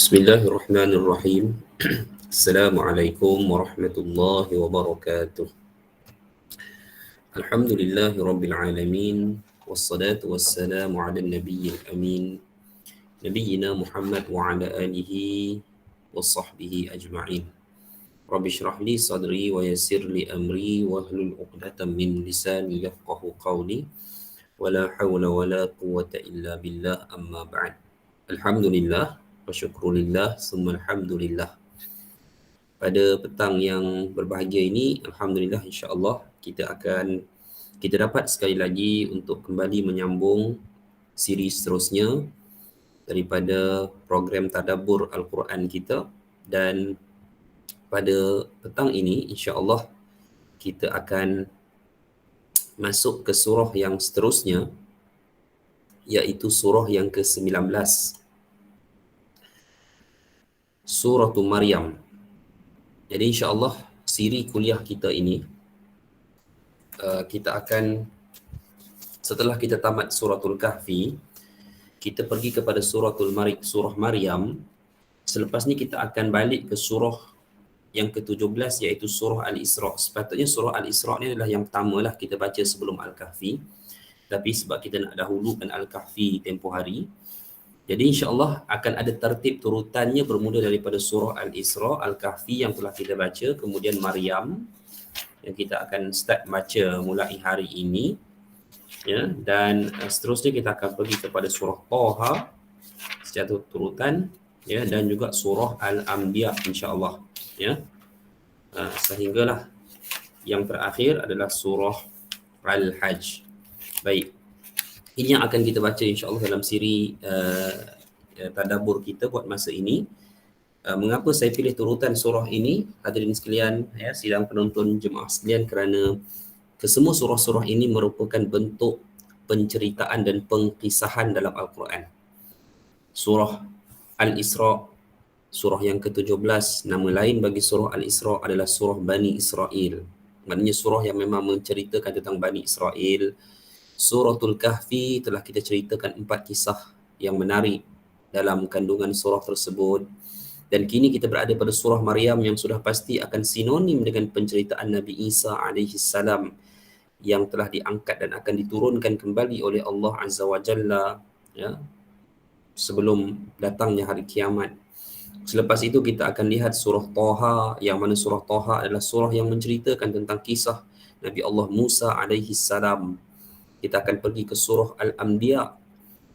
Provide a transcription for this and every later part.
Bismillahirrahmanirrahim. Assalamualaikum warahmatullahi wabarakatuh. Alhamdulillahi rabbil alamin. Wassalatu wassalamu ala nabiyyil amin. Nabiyyina Muhammad wa ala alihi wa sahbihi ajma'in. Rabbi shrah li sadri wa yassir li amri wahlul 'uqdatam min lisani yafqahu qawli. Wala hawla wala quwwata illa billah amma ba'd. Alhamdulillah wa syukrulillah summa alhamdulillah. Pada petang yang berbahagia ini, alhamdulillah insya-Allah kita dapat sekali lagi untuk kembali menyambung siri seterusnya daripada program tadabbur Al-Quran kita, dan pada petang ini insya-Allah kita akan masuk ke surah yang seterusnya, iaitu surah yang ke-19, Suratul Maryam. Jadi insya-Allah siri kuliah kita ini kita akan, setelah kita tamat suratul Kahfi, kita pergi kepada surah Maryam. Selepas ni kita akan balik ke surah yang ke-17, iaitu surah Al-Isra. Sepatutnya surah Al-Isra ni adalah yang pertama lah kita baca sebelum Al-Kahfi, tapi sebab kita nak dahulukan Al-Kahfi tempoh hari, jadi insya-Allah akan ada tertib turutannya bermula daripada surah Al-Isra, Al-Kahfi yang telah kita baca, kemudian Maryam yang kita akan start baca mulai hari ini, ya, dan seterusnya kita akan pergi kepada surah Taha secara turutan, ya, dan juga surah Al-Anbiya insya-Allah, ya. Sehinggalah yang terakhir adalah surah Al-Hajj. Baik. Ini yang akan kita baca insya-Allah dalam siri tadabbur kita buat masa ini. Mengapa saya pilih turutan surah ini, hadirin sekalian, ya, sidang penonton jemaah sekalian, kerana kesemua surah-surah ini merupakan bentuk penceritaan dan pengkisahan dalam Al-Quran. Surah Al-Isra, surah yang ke-17, nama lain bagi surah Al-Isra adalah surah Bani Israel. Maknanya surah yang memang menceritakan tentang Bani Israel. Suratul Kahfi telah kita ceritakan 4 kisah yang menarik dalam kandungan surah tersebut. Dan kini kita berada pada surah Maryam yang sudah pasti akan sinonim dengan penceritaan Nabi Isa alaihi salam yang telah diangkat dan akan diturunkan kembali oleh Allah Azza wa Jalla, ya, sebelum datangnya hari kiamat. Selepas itu kita akan lihat surah Taha, yang mana surah Taha adalah surah yang menceritakan tentang kisah Nabi Allah Musa alaihi salam. Kita akan pergi ke surah Al-Anbiya,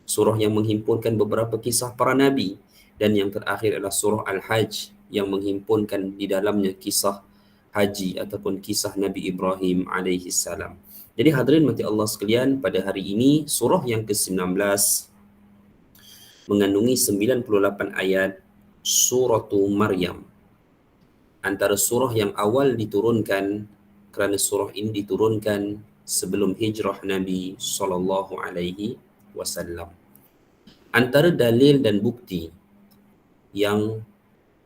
surah yang menghimpunkan beberapa kisah para nabi, dan yang terakhir adalah surah Al-Hajj yang menghimpunkan di dalamnya kisah haji ataupun kisah Nabi Ibrahim alaihi salam. Jadi hadirin mati Allah sekalian, pada hari ini surah yang ke-19 mengandungi 98 ayat, Suratul Maryam. Antara surah yang awal diturunkan, kerana surah ini diturunkan sebelum hijrah Nabi SAW. Antara dalil dan bukti yang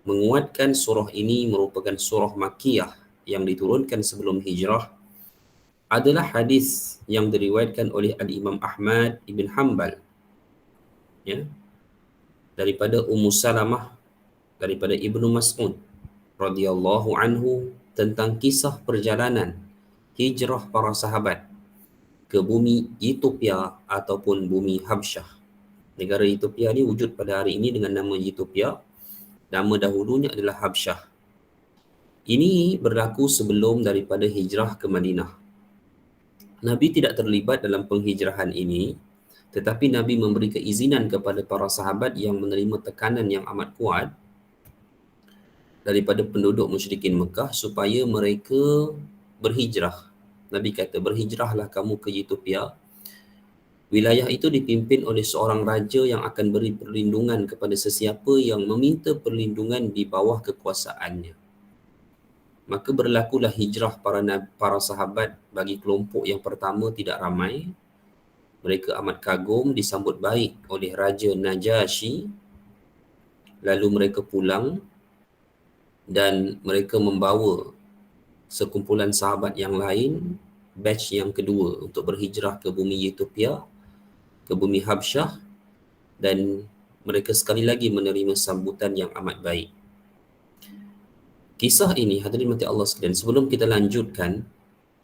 menguatkan surah ini merupakan surah Makkiyah yang diturunkan sebelum hijrah adalah hadis yang diriwayatkan oleh Al-Imam Ahmad Ibn Hanbal, ya, daripada Ummu Salamah, daripada Ibnu Mas'ud radhiyallahu anhu, tentang kisah perjalanan hijrah para sahabat ke bumi Ethiopia ataupun bumi Habsyah. Negara Ethiopia ni wujud pada hari ini dengan nama Ethiopia. Nama dahulunya adalah Habsyah. Ini berlaku sebelum daripada hijrah ke Madinah. Nabi tidak terlibat dalam penghijrahan ini, tetapi Nabi memberi keizinan kepada para sahabat yang menerima tekanan yang amat kuat daripada penduduk musyrikin Mekah supaya mereka berhijrah. Nabi kata, berhijrahlah kamu ke Ethiopia. Wilayah itu dipimpin oleh seorang raja yang akan beri perlindungan kepada sesiapa yang meminta perlindungan di bawah kekuasaannya. Maka berlakulah hijrah para sahabat. Bagi kelompok yang pertama tidak ramai. Mereka amat kagum, disambut baik oleh Raja Najasyi. Lalu mereka pulang dan mereka membawa sekumpulan sahabat yang lain, batch yang kedua, untuk berhijrah ke bumi Ethiopia, ke bumi Habsyah, dan mereka sekali lagi menerima sambutan yang amat baik. Kisah ini hadirin mati Allah sekalian, sebelum kita lanjutkan,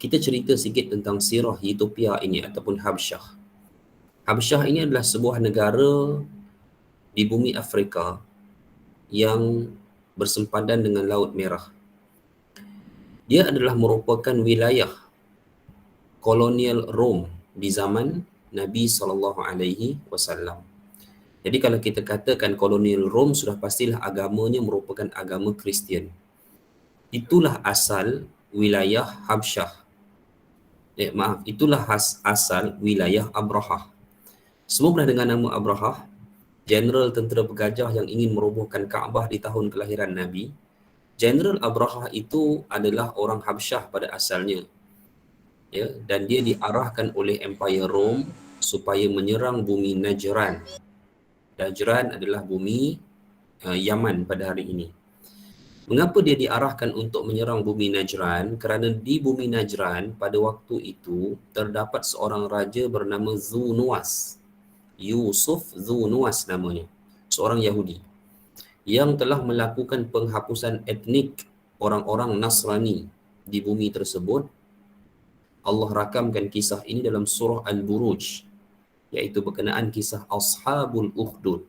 kita cerita sikit tentang sirah Ethiopia ini ataupun Habsyah. Habsyah ini adalah sebuah negara di bumi Afrika yang bersempadan dengan Laut Merah. Dia adalah merupakan wilayah kolonial Rom di zaman Nabi SAW. Jadi kalau kita katakan kolonial Rom, sudah pastilah agamanya merupakan agama Kristian. Itulah asal wilayah Habsyah. Itulah asal wilayah Abrahah. Semua pernah dengar nama Abrahah, Jeneral tentera bergajah yang ingin merobohkan Kaabah di tahun kelahiran Nabi. Jeneral Abrahah itu adalah orang Habsyah pada asalnya. Ya, dan dia diarahkan oleh Empire Rom supaya menyerang bumi Najran. Najran adalah bumi Yaman pada hari ini. Mengapa dia diarahkan untuk menyerang bumi Najran? Kerana di bumi Najran pada waktu itu terdapat seorang raja bernama Zunuwas. Yusuf Zunuwas namanya. Seorang Yahudi yang telah melakukan penghapusan etnik orang-orang Nasrani di bumi tersebut. Allah rakamkan kisah ini dalam surah Al-Buruj, iaitu berkenaan kisah Ashabul Ukhdud,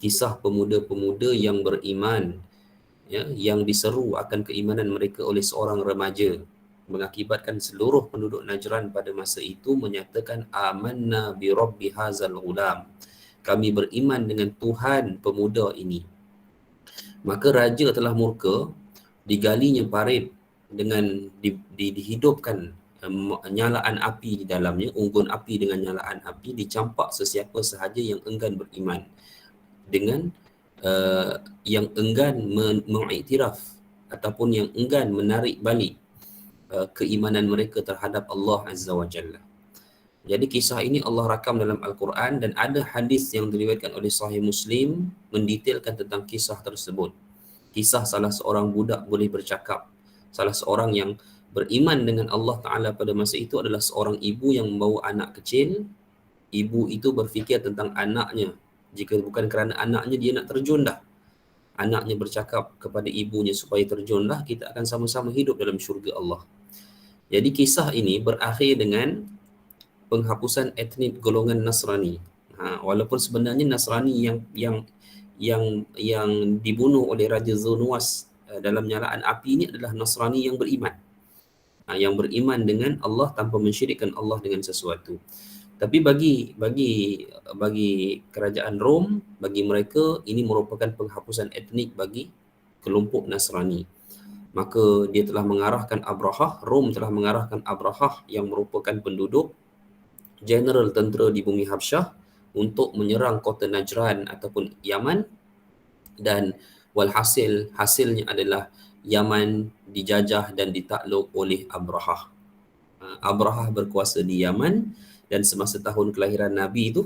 kisah pemuda-pemuda yang beriman, ya, yang diseru akan keimanan mereka oleh seorang remaja, mengakibatkan seluruh penduduk Najran pada masa itu menyatakan amanna bi rabbi hazal ghulam, kami beriman dengan Tuhan pemuda ini. Maka raja telah murka, digalinya parit dengan dihidupkan nyalaan api di dalamnya, unggun api dengan nyalaan api, dicampak sesiapa sahaja yang enggan beriman dengan yang enggan mengiktiraf ataupun yang enggan menarik balik keimanan mereka terhadap Allah Azza wa Jalla. Jadi kisah ini Allah rakam dalam Al-Quran dan ada hadis yang diriwayatkan oleh Sahih Muslim mendetailkan tentang kisah tersebut. Kisah salah seorang budak boleh bercakap. Salah seorang yang beriman dengan Allah Ta'ala pada masa itu adalah seorang ibu yang membawa anak kecil. Ibu itu berfikir tentang anaknya. Jika bukan kerana anaknya, dia nak terjun dah. Anaknya bercakap kepada ibunya supaya terjunlah, kita akan sama-sama hidup dalam syurga Allah. Jadi kisah ini berakhir dengan penghapusan etnik golongan Nasrani. Walaupun sebenarnya Nasrani yang dibunuh oleh Raja Zunuwas dalam nyalaan api ini adalah Nasrani yang beriman. Yang beriman dengan Allah tanpa mensyirikkan Allah dengan sesuatu. Tapi bagi kerajaan Rom, bagi mereka ini merupakan penghapusan etnik bagi kelompok Nasrani. Maka dia telah mengarahkan Abrahah, Rom telah mengarahkan Abrahah yang merupakan penduduk jeneral tentera di bumi Habsyah untuk menyerang kota Najran ataupun Yaman, dan hasilnya adalah Yaman dijajah dan ditakluk oleh Abrahah. Abrahah berkuasa di Yaman. Dan semasa tahun kelahiran Nabi itu,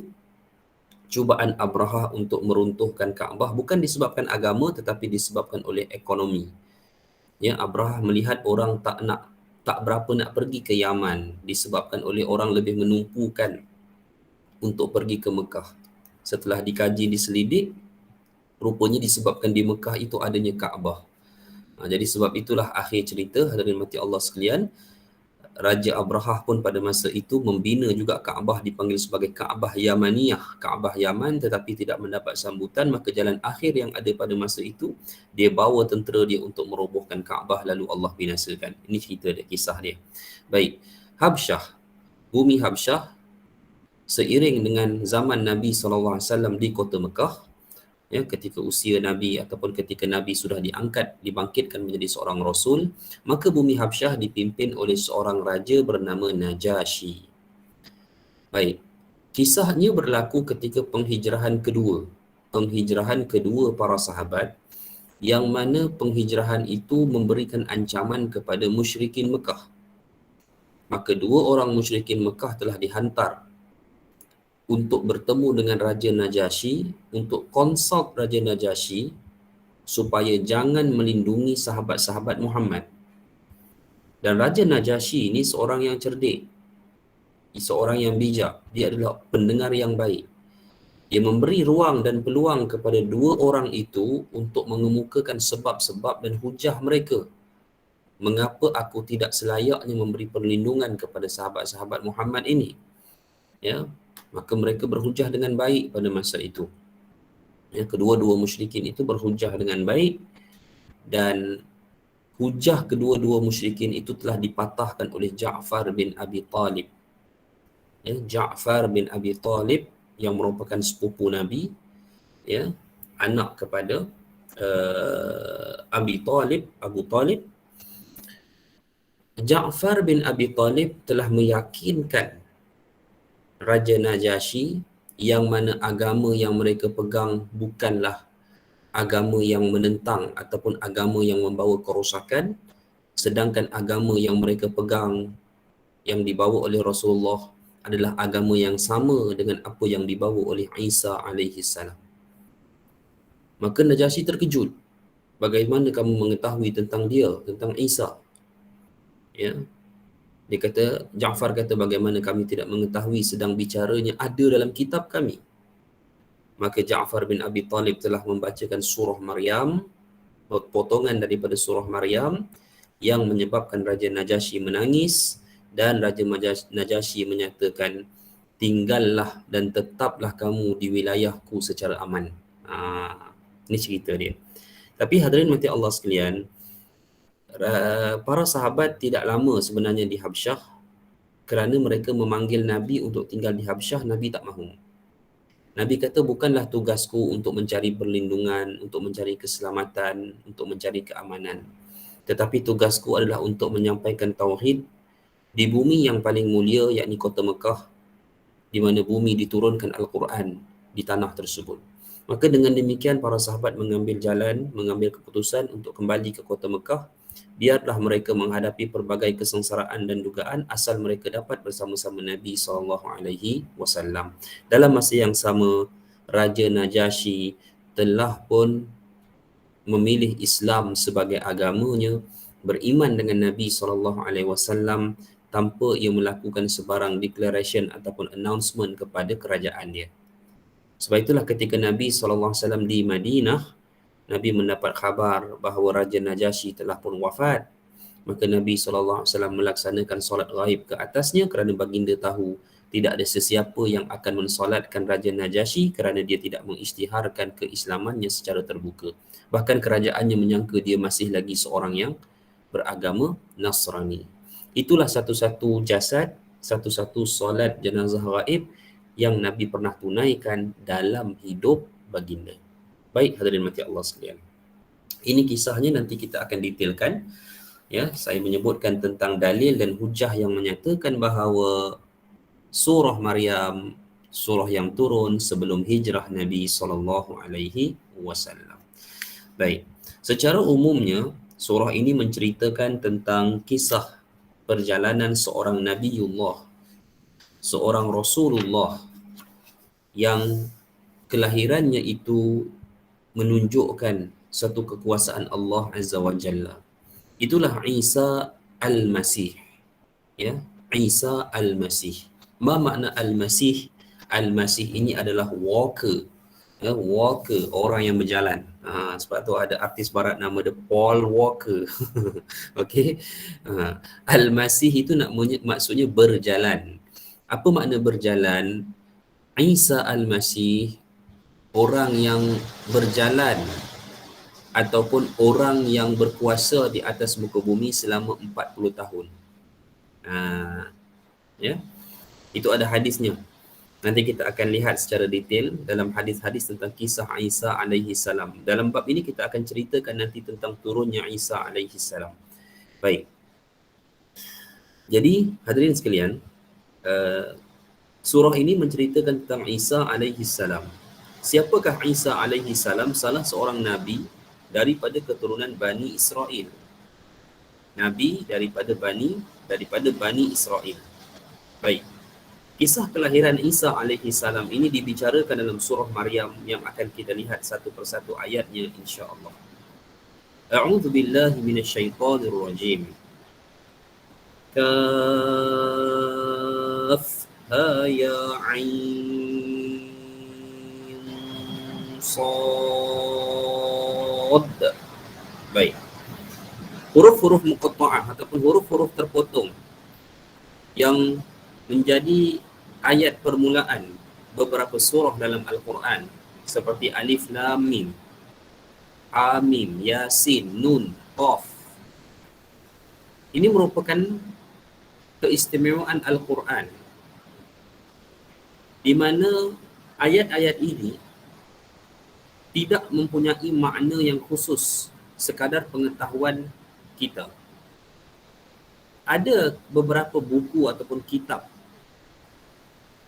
cubaan Abrahah untuk meruntuhkan Kaabah bukan disebabkan agama tetapi disebabkan oleh ekonomi. Ya, Abrahah melihat orang tak berapa nak pergi ke Yaman disebabkan oleh orang lebih menumpukan untuk pergi ke Mekah. Setelah dikaji diselidik, rupanya disebabkan di Mekah itu adanya Kaabah. Jadi sebab itulah akhir cerita, hadirin mati Allah sekalian, Raja Abrahah pun pada masa itu membina juga Kaabah, dipanggil sebagai Kaabah Yamaniyah, Kaabah Yaman, tetapi tidak mendapat sambutan. Maka jalan akhir yang ada pada masa itu, dia bawa tentera dia untuk merobohkan Kaabah, lalu Allah binasakan. Ini cerita dia, kisah dia. Baik, Habsyah, bumi Habsyah, seiring dengan zaman Nabi SAW di kota Mekah, ya, ketika usia Nabi ataupun ketika Nabi sudah dibangkitkan menjadi seorang Rasul, maka bumi Habsyah dipimpin oleh seorang raja bernama Najasyi. Baik, kisahnya berlaku ketika penghijrahan kedua para sahabat, yang mana penghijrahan itu memberikan ancaman kepada musyrikin Mekah. Maka dua orang musyrikin Mekah telah dihantar untuk bertemu dengan Raja Najasyi, untuk konsult Raja Najasyi supaya jangan melindungi sahabat-sahabat Muhammad. Dan Raja Najasyi ini seorang yang cerdik, seorang yang bijak, dia adalah pendengar yang baik. Dia memberi ruang dan peluang kepada dua orang itu untuk mengemukakan sebab-sebab dan hujah mereka. Mengapa aku tidak selayaknya memberi perlindungan kepada sahabat-sahabat Muhammad ini? Ya, maka mereka berhujah dengan baik pada masa itu. Ya, kedua-dua musyrikin itu berhujah dengan baik, dan hujah kedua-dua musyrikin itu telah dipatahkan oleh Ja'far bin Abi Talib. Ya, Ja'far bin Abi Talib yang merupakan sepupu Nabi, ya, anak kepada Abu Talib. Ja'far bin Abi Talib telah meyakinkan Raja Najasyi yang mana agama yang mereka pegang bukanlah agama yang menentang ataupun agama yang membawa kerosakan, sedangkan agama yang mereka pegang yang dibawa oleh Rasulullah adalah agama yang sama dengan apa yang dibawa oleh Isa alaihi salam. Maka Najasyi terkejut. Bagaimana kamu mengetahui tentang dia, tentang Isa? Ya. Dia kata, Ja'far kata, bagaimana kami tidak mengetahui, sedang bicaranya ada dalam kitab kami. Maka Ja'far bin Abi Talib telah membacakan surah Maryam, potongan daripada surah Maryam yang menyebabkan Raja Najasyi menangis, dan Raja Najasyi menyatakan, tinggallah dan tetaplah kamu di wilayahku secara aman. Ini cerita dia. Tapi hadirin mati Allah sekalian, para sahabat tidak lama sebenarnya di Habsyah, kerana mereka memanggil Nabi untuk tinggal di Habsyah. Nabi tak mahu. Nabi kata, bukanlah tugasku untuk mencari perlindungan, untuk mencari keselamatan, untuk mencari keamanan. Tetapi tugasku adalah untuk menyampaikan tauhid di bumi yang paling mulia, yakni kota Mekah, di mana bumi diturunkan Al-Quran di tanah tersebut. Maka dengan demikian para sahabat mengambil keputusan untuk kembali ke kota Mekah. Biarlah mereka menghadapi pelbagai kesengsaraan dan dugaan, asal mereka dapat bersama-sama Nabi SAW. Dalam masa yang sama, Raja Najasyi telah pun memilih Islam sebagai agamanya, beriman dengan Nabi SAW tanpa ia melakukan sebarang declaration ataupun announcement kepada kerajaan dia. Sebab itulah ketika Nabi SAW di Madinah, Nabi mendapat khabar bahawa Raja Najasyi telah pun wafat. Maka Nabi SAW melaksanakan solat ghaib ke atasnya, kerana baginda tahu tidak ada sesiapa yang akan mensolatkan Raja Najasyi kerana dia tidak mengisytiharkan keislamannya secara terbuka. Bahkan kerajaannya menyangka dia masih lagi seorang yang beragama Nasrani. Itulah satu-satu jasad, satu-satu solat jenazah ghaib yang Nabi pernah tunaikan dalam hidup baginda. Baik hadirin mati Allah sekalian, ini kisahnya nanti kita akan detailkan. Ya, saya menyebutkan tentang dalil dan hujah yang menyatakan bahawa surah Maryam, surah yang turun sebelum hijrah Nabi SAW. Baik, secara umumnya surah ini menceritakan tentang kisah perjalanan seorang Nabiullah, seorang Rasulullah yang kelahirannya itu menunjukkan satu kekuasaan Allah Azza wa Jalla. Itulah Isa Al-Masih. Ya, Isa Al-Masih. Ma makna Al-Masih? Al-Masih ini adalah walker. Ya, walker, orang yang berjalan. Sebab tu ada artis barat nama dia Paul Walker. Okey. Al-Masih itu maksudnya berjalan. Apa makna berjalan? Isa Al-Masih, orang yang berjalan ataupun orang yang berkuasa di atas muka bumi selama 40 tahun. Ya. Itu ada hadisnya. Nanti kita akan lihat secara detail dalam hadis-hadis tentang kisah Isa alaihi salam. Dalam bab ini kita akan ceritakan nanti tentang turunnya Isa alaihi salam. Baik. Jadi hadirin sekalian, surah ini menceritakan tentang Isa alaihi salam. Siapakah Isa alaihi salam? Salah seorang nabi daripada keturunan Bani Israel. Nabi daripada Bani Israel. Baik. Kisah kelahiran Isa alaihi salam ini dibicarakan dalam surah Maryam yang akan kita lihat satu persatu ayatnya insya-Allah. A'udzu billahi minasyaitonir rajim. Kaf ha ya 'ain Shad. Baik. Huruf-huruf muqatta'ah ataupun huruf-huruf terpotong yang menjadi ayat permulaan beberapa surah dalam Al-Quran seperti Alif Lam Mim, Hamim, Yasin, Nun, Qaf. Ini merupakan keistimewaan Al-Quran di mana ayat-ayat ini tidak mempunyai makna yang khusus sekadar pengetahuan kita. Ada beberapa buku ataupun kitab,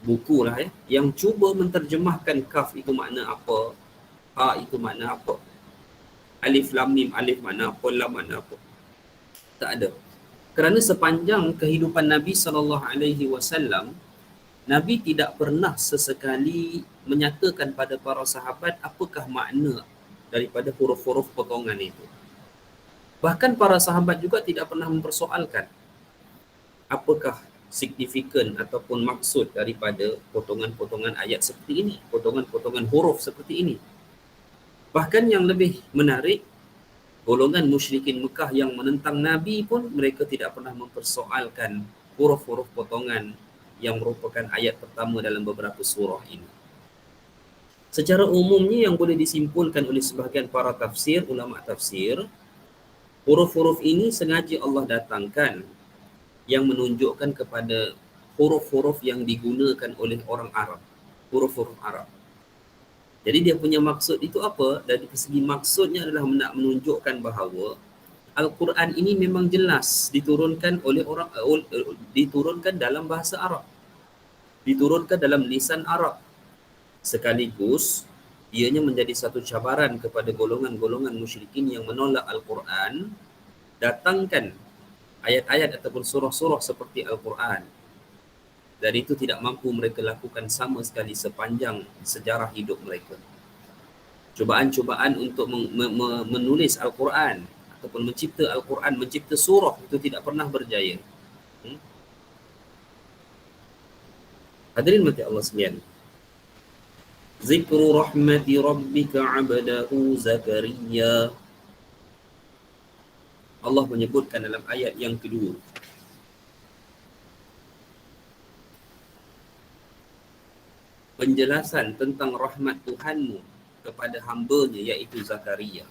buku lah yang cuba menterjemahkan kaf itu makna apa, ha itu makna apa, alif lam mim, alif makna apa, lam makna apa. Tak ada. Kerana sepanjang kehidupan Nabi SAW, Nabi tidak pernah sesekali menyatakan pada para sahabat apakah makna daripada huruf-huruf potongan itu. Bahkan para sahabat juga tidak pernah mempersoalkan apakah signifikan ataupun maksud daripada potongan-potongan ayat seperti ini, potongan-potongan huruf seperti ini. Bahkan yang lebih menarik, golongan musyrikin Mekah yang menentang Nabi pun mereka tidak pernah mempersoalkan huruf-huruf potongan yang merupakan ayat pertama dalam beberapa surah ini. Secara umumnya yang boleh disimpulkan oleh sebahagian para tafsir, ulama tafsir, huruf-huruf ini sengaja Allah datangkan yang menunjukkan kepada huruf-huruf yang digunakan oleh orang Arab, huruf-huruf Arab. Jadi dia punya maksud itu apa? Dari segi maksudnya adalah nak menunjukkan bahawa Al-Quran ini memang jelas diturunkan oleh orang, diturunkan dalam bahasa Arab, diturunkan dalam lisan Arab. Sekaligus ianya menjadi satu cabaran kepada golongan-golongan musyrikin yang menolak Al-Quran, datangkan ayat-ayat ataupun surah-surah seperti Al-Quran. Dan itu tidak mampu mereka lakukan sama sekali sepanjang sejarah hidup mereka. Cubaan-cubaan untuk menulis Al-Quran ataupun mencipta Al-Quran, mencipta surah itu tidak pernah berjaya. Hadirin mati Allah sekalian. Zikru rahmati rabbika abdahu Zakaria. Allah menyebutkan dalam ayat yang kedua, penjelasan tentang rahmat Tuhanmu kepada hamba-Nya iaitu Zakaria.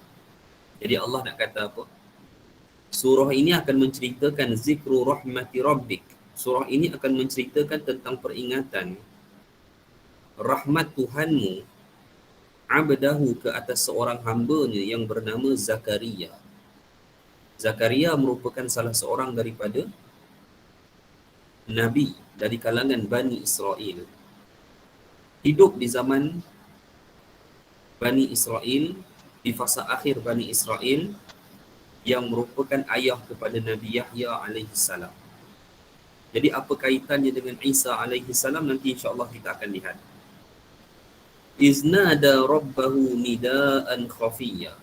Jadi Allah nak kata apa? Surah ini akan menceritakan zikru rahmati rabbik. Surah ini akan menceritakan tentang peringatan rahmat Tuhanmu abdahu ke atas seorang hamba-Nya yang bernama Zakaria. Zakaria merupakan salah seorang daripada Nabi dari kalangan Bani Israel. Hidup di zaman Bani Israel, di fasa akhir Bani Israel, yang merupakan ayah kepada Nabi Yahya alaihissalam. Jadi apa kaitannya dengan Isa alaihissalam nanti insya-Allah kita akan lihat. Iznada rabbahu nidaan khafiyya.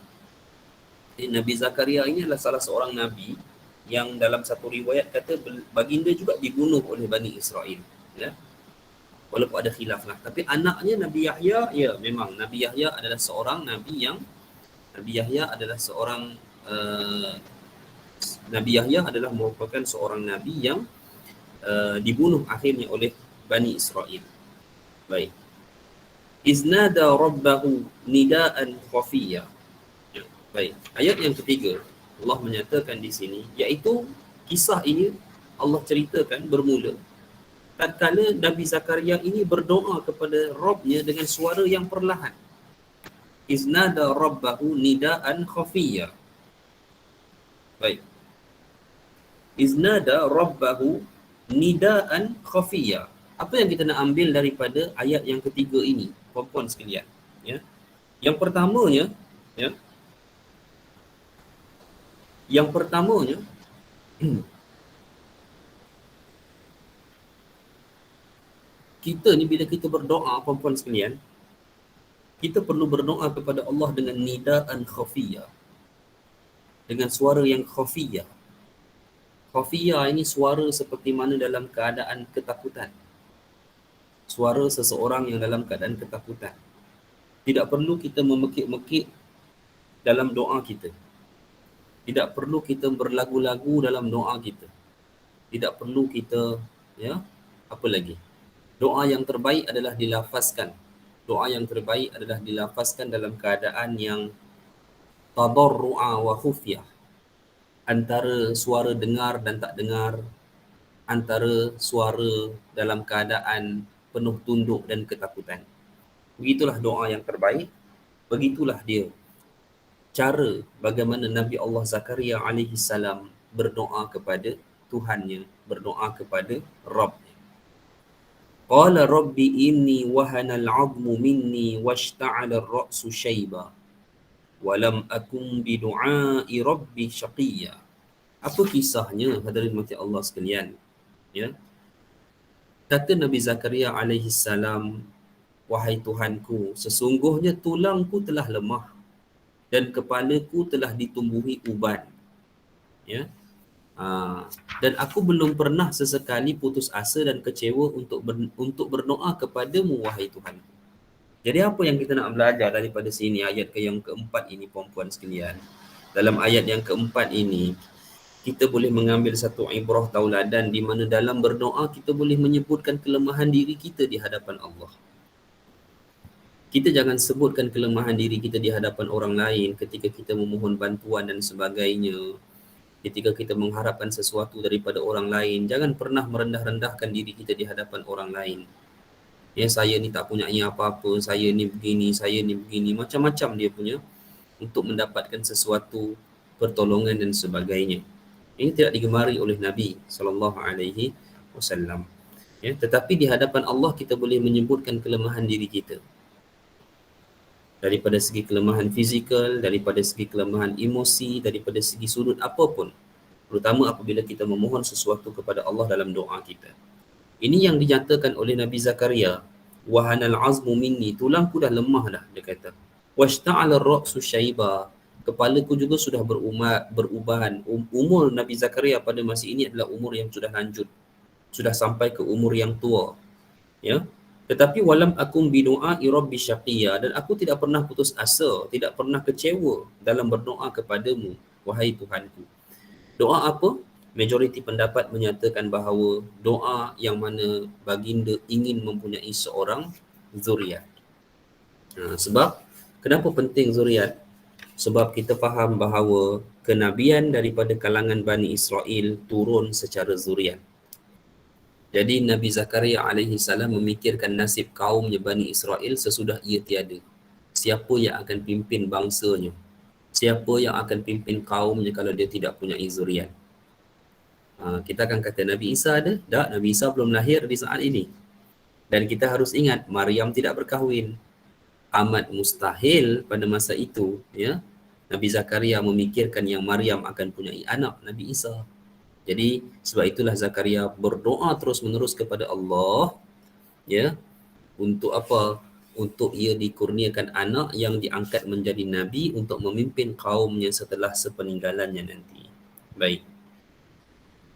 Nabi Zakaria ini adalah salah seorang Nabi yang dalam satu riwayat kata baginda juga dibunuh oleh Bani Israel. Ya? Walaupun ada khilaf lah. Tapi anaknya Nabi Yahya, ya memang Nabi Yahya adalah seorang Nabi yang Nabi Yahya adalah merupakan seorang Nabi yang dibunuh akhirnya oleh Bani Israel. Baik. Iznada rabbahu nidaan khafiyya. Ya, baik. Ayat yang ketiga Allah menyatakan di sini, iaitu kisah ini Allah ceritakan bermula tatkala Nabi Zakaria ini berdoa kepada Rabb-Nya dengan suara yang perlahan. Iznada rabbahu nidaan khafiyya. Baik. Iznada rabbahu nidaan khafiyya. Apa yang kita nak ambil daripada ayat yang ketiga ini, puan-puan sekalian? Ya. Yang pertamanya, ya. Yang pertamanya kita ni bila kita berdoa, puan-puan sekalian, kita perlu berdoa kepada Allah dengan nidaan khafiyya, dengan suara yang khafiyya. Khafiyya ini suara seperti mana dalam keadaan ketakutan. Suara seseorang yang dalam keadaan ketakutan. Tidak perlu kita memekik-mekik dalam doa kita. Tidak perlu kita berlagu-lagu dalam doa kita. Tidak perlu kita, ya, apa lagi? Doa yang terbaik adalah dilafazkan. Doa yang terbaik adalah dilafazkan dalam keadaan yang tadarru'a wa khufyah. Antara suara dengar dan tak dengar, antara suara dalam keadaan penuh tunduk dan ketakutan. Begitulah doa yang terbaik. Begitulah dia cara bagaimana Nabi Allah Zakaria alaihi salam berdoa kepada Tuhannya, berdoa kepada Rabbnya. Qala rabbi inni wahana al-'azmu minni washta'ala ar-ra'su shayba wa lam akun bi du'a'i rabbi syaqiyya. Apa kisahnya hadirin mati Allah sekalian? Ya. Kata Nabi Zakaria alaihi salam, wahai Tuhanku, sesungguhnya tulangku telah lemah dan kepalaku telah ditumbuhi uban. Ya. Dan aku belum pernah sesekali putus asa dan kecewa untuk berdoa kepadamu, wahai Tuhanku. Jadi apa yang kita nak belajar daripada sini, ayat yang keempat ini, puan-puan sekalian? Dalam ayat yang keempat ini, kita boleh mengambil satu ibrah tauladan di mana dalam berdoa kita boleh menyebutkan kelemahan diri kita di hadapan Allah. Kita jangan sebutkan kelemahan diri kita di hadapan orang lain ketika kita memohon bantuan dan sebagainya. Ketika kita mengharapkan sesuatu daripada orang lain, jangan pernah merendah-rendahkan diri kita di hadapan orang lain. Ya, saya ni tak punya apa-apa, saya ni begini, macam-macam dia punya untuk mendapatkan sesuatu pertolongan dan sebagainya. Ini tidak digemari oleh Nabi SAW. Ya, tetapi di hadapan Allah kita boleh menyebutkan kelemahan diri kita. Daripada segi kelemahan fizikal, daripada segi kelemahan emosi, daripada segi sudut apapun. Terutama apabila kita memohon sesuatu kepada Allah dalam doa kita. Ini yang dinyatakan oleh Nabi Zakaria. Wahanal azmu minni, tulangku dah lemah dah, dia kata. Washta'ala ar-ra'su shayba, kepalaku juga sudah beruban. Umur Nabi Zakaria pada masa ini adalah umur yang sudah lanjut. Sudah sampai ke umur yang tua. Ya. Tetapi walam akum bidu'a'i rabbi syaqiyya, dan aku tidak pernah putus asa, tidak pernah kecewa dalam berdoa kepadamu, wahai Tuhanku. Doa apa? Majoriti pendapat menyatakan bahawa doa yang mana baginda ingin mempunyai seorang zuriat. Sebab, kenapa penting zuriat? Sebab kita faham bahawa kenabian daripada kalangan Bani Israel turun secara zuriat. Jadi Nabi Zakaria alaihi salam memikirkan nasib kaumnya Bani Israel sesudah ia tiada. Siapa yang akan pimpin bangsanya? Siapa yang akan pimpin kaumnya kalau dia tidak punya zuriat? Kita akan kata Nabi Isa ada? Tak, Nabi Isa belum lahir di saat ini. Dan kita harus ingat, Maryam tidak berkahwin. Amat mustahil pada masa itu, ya, Nabi Zakaria memikirkan yang Maryam akan punya anak, Nabi Isa. Jadi sebab itulah Zakaria berdoa terus-menerus kepada Allah, ya, untuk apa? Untuk ia dikurniakan anak yang diangkat menjadi nabi untuk memimpin kaumnya setelah sepeninggalannya nanti. Baik.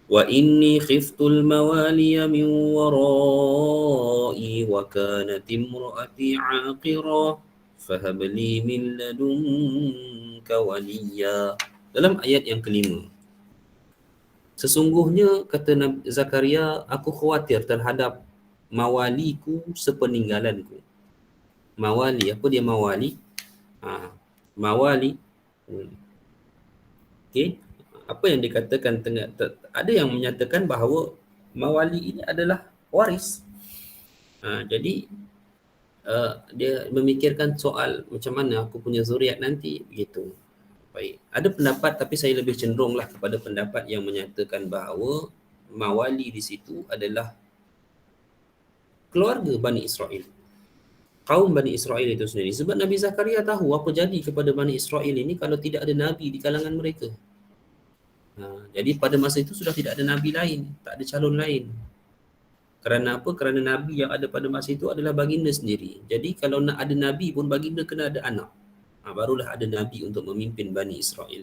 Wa inni khiftul mawaliya min wara'i wa kanat imraati 'aqira fahab li min ladunka waliya. Dalam ayat yang kelima, sesungguhnya kata Nabi Zakaria, aku khawatir terhadap mawaliku sepeninggalanku. Mawali, apa dia mawali? Mawali. Okey, apa yang dikatakan ada yang menyatakan bahawa mawali ini adalah waris. Jadi dia memikirkan soal macam mana aku punya zuriat nanti, begitu. Baik, ada pendapat tapi saya lebih cenderunglah kepada pendapat yang menyatakan bahawa mawali di situ adalah keluarga Bani Israel. Kaum Bani Israel itu sendiri. Sebab Nabi Zakaria tahu apa jadi kepada Bani Israel ini kalau tidak ada Nabi di kalangan mereka. Jadi pada masa itu sudah tidak ada Nabi lain, tak ada calon lain. Kerana apa? Kerana Nabi yang ada pada masa itu adalah baginda sendiri. Jadi kalau nak ada Nabi pun baginda kena ada anak. Barulah ada Nabi untuk memimpin Bani Israel.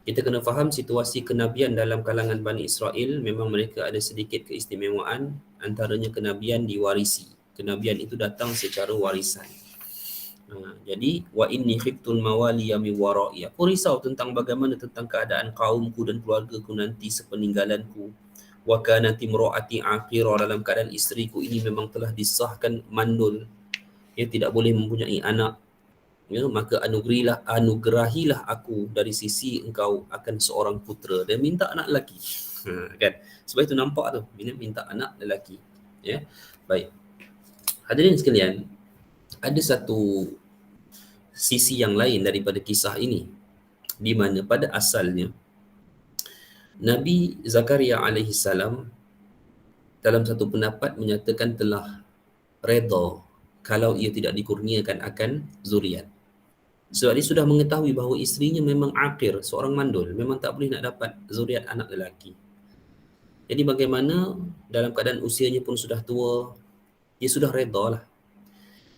Kita kena faham situasi kenabian dalam kalangan Bani Israel, memang mereka ada sedikit keistimewaan, antaranya kenabian diwarisi. Kenabian itu datang secara warisan. Jadi wa inni khiftul mawaliya min wara'i. Aku risau tentang bagaimana tentang keadaan kaumku dan keluargaku nanti sepeninggalanku. Wa kanat imraati aqira, dalam keadaan isteriku ini memang telah disahkan mandul, ia tidak boleh mempunyai anak. Ya, maka anugerahilah aku dari sisi engkau akan seorang putera, dan minta anak lelaki. Kan? Sebab itu nampak tu, minta anak lelaki. Ya. Baik. Hadirin sekalian, ada satu sisi yang lain daripada kisah ini, di mana pada asalnya Nabi Zakaria alaihi salam dalam satu pendapat menyatakan telah redha kalau ia tidak dikurniakan akan zuriat. Sebab dia sudah mengetahui bahawa isterinya memang aqir, seorang mandul, memang tak boleh nak dapat zuriat anak lelaki. Jadi bagaimana dalam keadaan usianya pun sudah tua, dia sudah redha lah.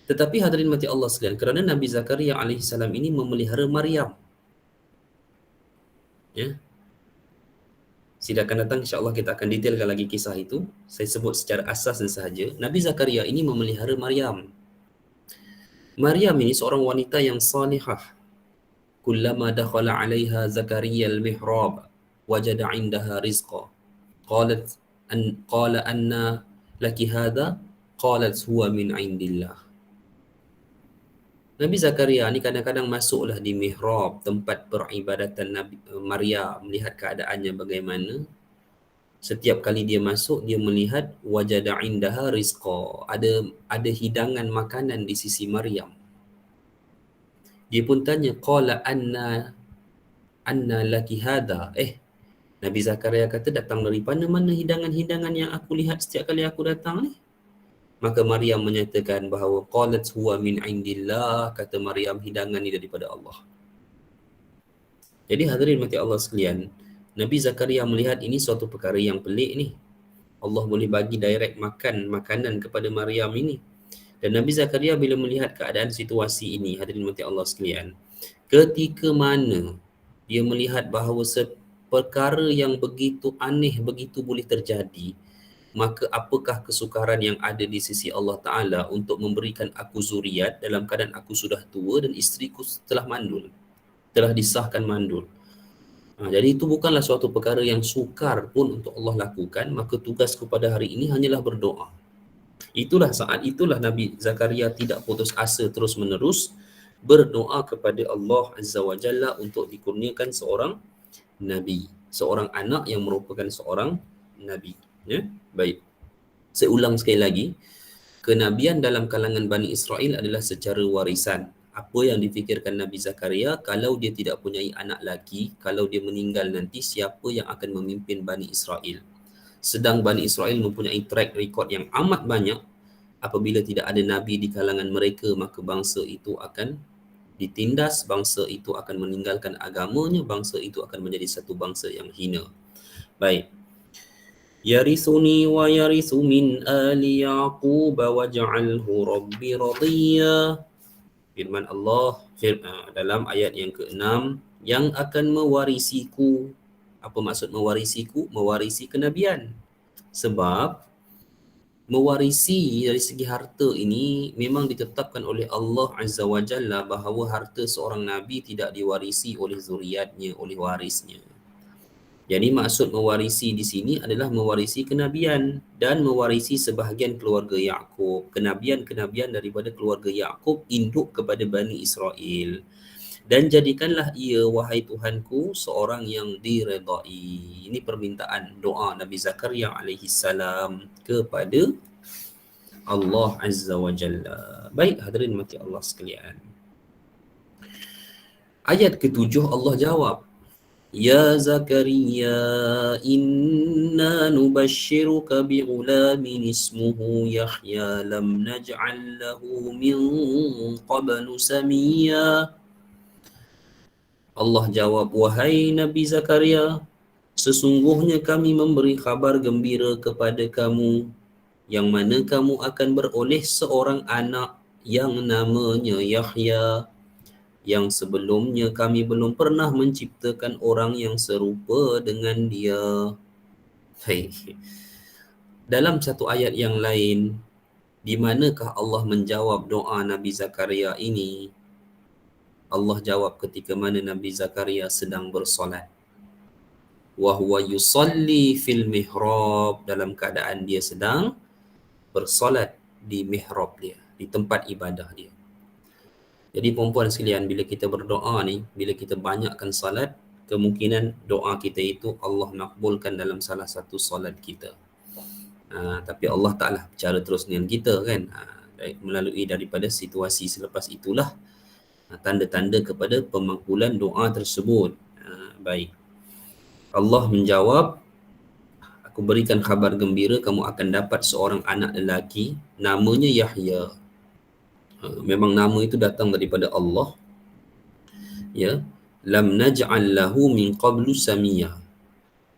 Tetapi hadirin mati Allah sekalian, kerana Nabi Zakaria alaihi salam ini memelihara Maryam. Ya. Silakan datang, insya-Allah kita akan detailkan lagi kisah itu. Saya sebut secara asas dan sahaja. Nabi Zakaria ini memelihara Maryam. Maryam ini seorang wanita yang salihah. Kullama dakhala 'alaiha Zakaria al-mihrab wajada 'indaha rizqa. Qala anna laki hadha? Qalat huwa min 'indillah. Nabi Zakaria ni kadang-kadang masuklah di mihrab, tempat peribadatan Nabi Maryam, melihat keadaannya bagaimana. Setiap kali dia masuk, dia melihat wajada 'indaha rizqa, ada hidangan makanan di sisi Maryam. Dia pun tanya, qala anna laki hadha? Nabi Zakaria kata, datang dari mana hidangan-hidangan yang aku lihat setiap kali aku datang ni? Maka Maryam menyatakan bahawa qalat huwa min indillah, kata Maryam, hidangan ni daripada Allah. Jadi hadirin mati Allah sekalian, Nabi Zakaria melihat ini suatu perkara yang pelik ni. Allah boleh bagi direct makanan kepada Maryam ini. Dan Nabi Zakaria bila melihat keadaan situasi ini, hadirin mati Allah sekalian, ketika mana dia melihat bahawa perkara yang begitu aneh, begitu boleh terjadi, maka apakah kesukaran yang ada di sisi Allah Ta'ala untuk memberikan aku zuriat dalam keadaan aku sudah tua dan isteriku telah mandul, telah disahkan mandul. Jadi itu bukanlah suatu perkara yang sukar pun untuk Allah lakukan, maka tugasku pada hari ini hanyalah berdoa. Saat itulah Nabi Zakaria tidak putus asa, terus menerus berdoa kepada Allah Azza wa Jalla untuk dikurniakan seorang Nabi, seorang anak yang merupakan seorang Nabi. Ya, baik. Saya ulang sekali lagi, kenabian dalam kalangan Bani Israel adalah secara warisan. Apa yang difikirkan Nabi Zakaria, kalau dia tidak punya anak lagi, kalau dia meninggal nanti, siapa yang akan memimpin Bani Israel? Sedang Bani Israel mempunyai track record yang amat banyak. Apabila tidak ada Nabi di kalangan mereka, maka bangsa itu akan ditindas, bangsa itu akan meninggalkan agamanya, bangsa itu akan menjadi satu bangsa yang hina. Baik. Yarithuni wa yarithu min ali Yaqub waj'alhu rabbi radiyya. Firman Allah dalam ayat yang ke-6, yang akan mewarisiku. Apa maksud mewarisiku? Mewarisi kenabian. Sebab mewarisi dari segi harta ini memang ditetapkan oleh Allah Azza wa Jalla bahawa harta seorang Nabi tidak diwarisi oleh zuriatnya, oleh warisnya. Jadi maksud mewarisi di sini adalah mewarisi kenabian dan mewarisi sebahagian keluarga Yaqub. Kenabian daripada keluarga Yaqub induk kepada Bani Israel. Dan jadikanlah ia, wahai Tuhanku, seorang yang diredai. Ini permintaan doa Nabi Zakaria alaihi salam kepada Allah Azza wa Jalla. Baik hadirin mati Allah sekalian. Ayat ke-7 Allah jawab, Ya Zakaria, inna nubashiruka bi'ulamin ismuhu Yahya lam naj'al lahu min qablu samiyya. Allah jawab, wahai Nabi Zakaria, sesungguhnya kami memberi khabar gembira kepada kamu, yang mana kamu akan beroleh seorang anak yang namanya Yahya, yang sebelumnya kami belum pernah menciptakan orang yang serupa dengan dia. Dalam satu ayat yang lain, Di manakah Allah menjawab doa Nabi Zakaria ini? Allah jawab ketika mana Nabi Zakaria sedang bersolat. Wa huwa yusalli fil mihrab, dalam keadaan dia sedang bersolat di mihrab dia, di tempat ibadah dia. Jadi perempuan sekalian, bila kita berdoa ni, bila kita banyakkan salat, kemungkinan doa kita itu Allah makbulkan dalam salah satu solat kita. Tapi Allah Ta'ala bicara terus dengan kita kan, melalui daripada situasi selepas itulah tanda-tanda kepada pemakbulan doa tersebut. Baik, Allah menjawab, aku berikan khabar gembira, kamu akan dapat seorang anak lelaki, namanya Yahya. Memang nama itu datang daripada Allah, ya. Lam naj'al lahu min qablu samiyya,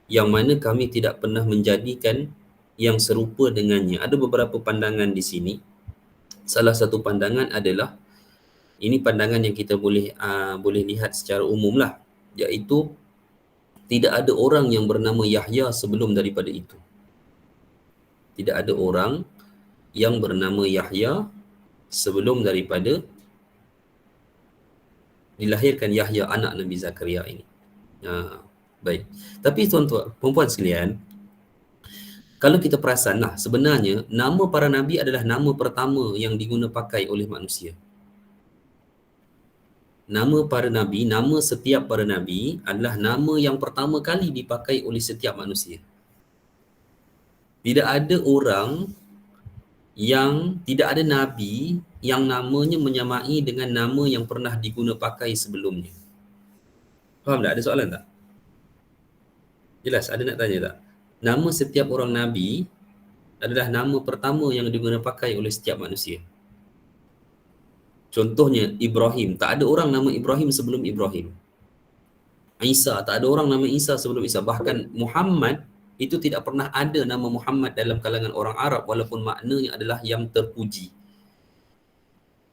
yang mana kami tidak pernah menjadikan yang serupa dengannya. Ada beberapa pandangan di sini. Salah satu pandangan adalah, ini pandangan yang kita boleh lihat secara umum lah, iaitu tidak ada orang yang bernama Yahya sebelum daripada itu. Tidak ada orang yang bernama Yahya sebelum daripada dilahirkan Yahya, anak Nabi Zakaria ini. Baik. Tapi tuan-tuan, perempuan sekalian, kalau kita perasan lah, sebenarnya nama para Nabi adalah nama pertama yang diguna pakai oleh manusia. Nama para Nabi, nama setiap para Nabi adalah nama yang pertama kali dipakai oleh setiap manusia. Tidak ada orang tidak ada Nabi yang namanya menyamai dengan nama yang pernah diguna pakai sebelumnya. Faham tak? Ada soalan tak? Jelas? Ada nak tanya tak? Nama setiap orang Nabi adalah nama pertama yang diguna pakai oleh setiap manusia. Contohnya Ibrahim, tak ada orang nama Ibrahim sebelum Ibrahim. Isa, tak ada orang nama Isa sebelum Isa. Bahkan Muhammad, itu tidak pernah ada nama Muhammad dalam kalangan orang Arab, walaupun maknanya adalah yang terpuji,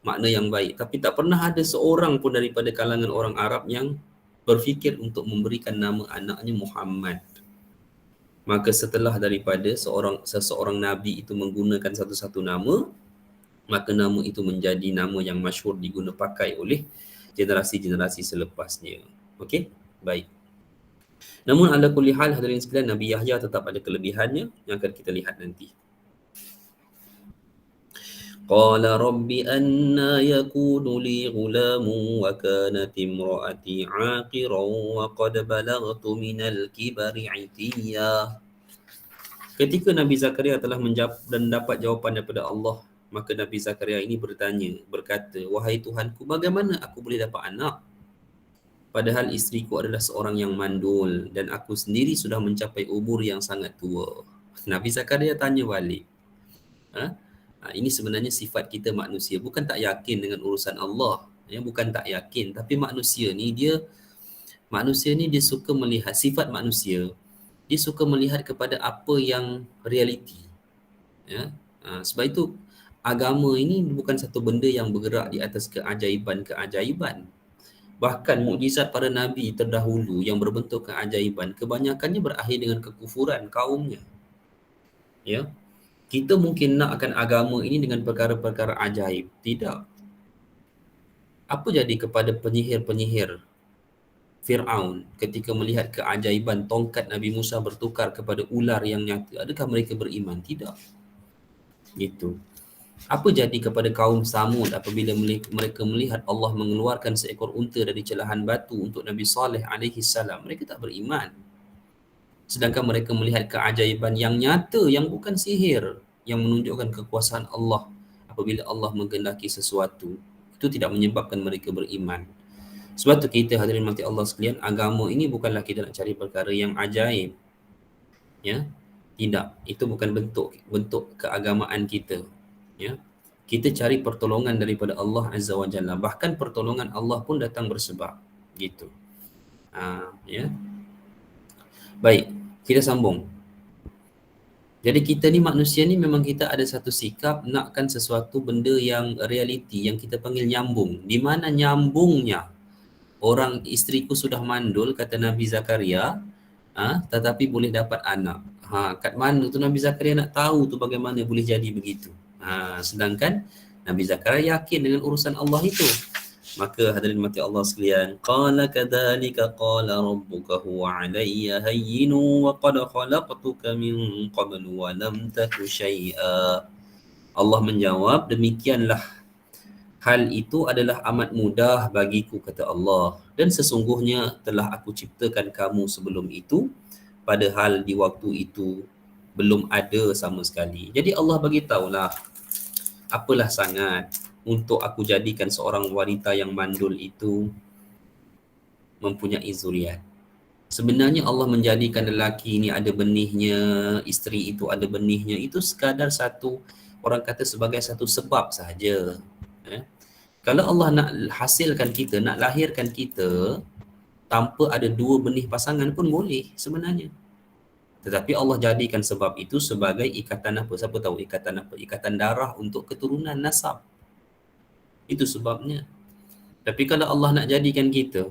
makna yang baik. Tapi tak pernah ada seorang pun daripada kalangan orang Arab yang berfikir untuk memberikan nama anaknya Muhammad. Maka setelah daripada seseorang Nabi itu menggunakan satu-satu nama, maka nama itu menjadi nama yang masyhur diguna pakai oleh generasi-generasi selepasnya. Okey? Baik. Namun ala kulli hal, hadirin sekalian, Nabi Yahya tetap ada kelebihannya yang akan kita lihat nanti. Qala rabbi anna yakunu li ghulamun wa kanat imraati 'aqiran wa qad balaghtu minal kibari 'itiyya. Ketika Nabi Zakaria telah mendapat jawapan daripada Allah, maka Nabi Zakaria ini berkata, wahai Tuhanku, bagaimana aku boleh dapat anak? Padahal isteriku adalah seorang yang mandul dan aku sendiri sudah mencapai umur yang sangat tua. Nabi Zakaria tanya balik. Ini sebenarnya sifat kita manusia. Bukan tak yakin dengan urusan Allah. Bukan tak yakin. Tapi manusia ni dia suka melihat, sifat manusia, dia suka melihat kepada apa yang realiti. Sebab itu agama ini bukan satu benda yang bergerak di atas keajaiban-keajaiban. Bahkan mukjizat para Nabi terdahulu yang berbentuk keajaiban, kebanyakannya berakhir dengan kekufuran kaumnya. Ya, kita mungkin nakkan agama ini dengan perkara-perkara ajaib. Tidak. Apa jadi kepada penyihir-penyihir Fir'aun ketika melihat keajaiban tongkat Nabi Musa bertukar kepada ular yang nyata? Adakah mereka beriman? Tidak. Itu. Apa jadi kepada kaum Samud apabila mereka melihat Allah mengeluarkan seekor unta dari celahan batu untuk Nabi Saleh alaihi salam? Mereka tak beriman. Sedangkan mereka melihat keajaiban yang nyata, yang bukan sihir, yang menunjukkan kekuasaan Allah. Apabila Allah menghendaki sesuatu, itu tidak menyebabkan mereka beriman. Sebab tu kita, hadirin mati Allah sekalian, agama ini bukanlah kita nak cari perkara yang ajaib. Ya, tidak. Itu bukan bentuk keagamaan kita. Ya, kita cari pertolongan daripada Allah Azza wa Jalla. Bahkan pertolongan Allah pun datang bersebab. Gitu. Ya. Baik, kita sambung. Jadi kita ni manusia ni memang kita ada satu sikap nakkan sesuatu benda yang realiti, yang kita panggil nyambung. Di mana nyambungnya? Orang isteriku sudah mandul, kata Nabi Zakaria, tetapi boleh dapat anak. Kat mana tu Nabi Zakaria nak tahu tu bagaimana boleh jadi begitu? Sedangkan Nabi Zakaria yakin dengan urusan Allah itu. Maka hadirin mati Allah sekalian, qala kadzalika qala rabbuka huwa 'alayya hayyinu wa qad khalaqtuka min qablu wa lam taku syai'a. Allah menjawab, demikianlah hal itu adalah amat mudah bagiku, kata Allah, dan sesungguhnya telah aku ciptakan kamu sebelum itu, padahal di waktu itu belum ada sama sekali. Jadi Allah bagi tahulah, apalah sangat untuk aku jadikan seorang wanita yang mandul itu mempunyai zuriat. Sebenarnya Allah menjadikan lelaki ini ada benihnya, isteri itu ada benihnya, itu sekadar satu, orang kata sebagai satu sebab sahaja. Kalau Allah nak hasilkan kita, nak lahirkan kita tanpa ada dua benih pasangan pun boleh sebenarnya. Tetapi Allah jadikan sebab itu sebagai ikatan apa? Siapa tahu ikatan apa? Ikatan darah untuk keturunan nasab. Itu sebabnya. Tapi kalau Allah nak jadikan kita,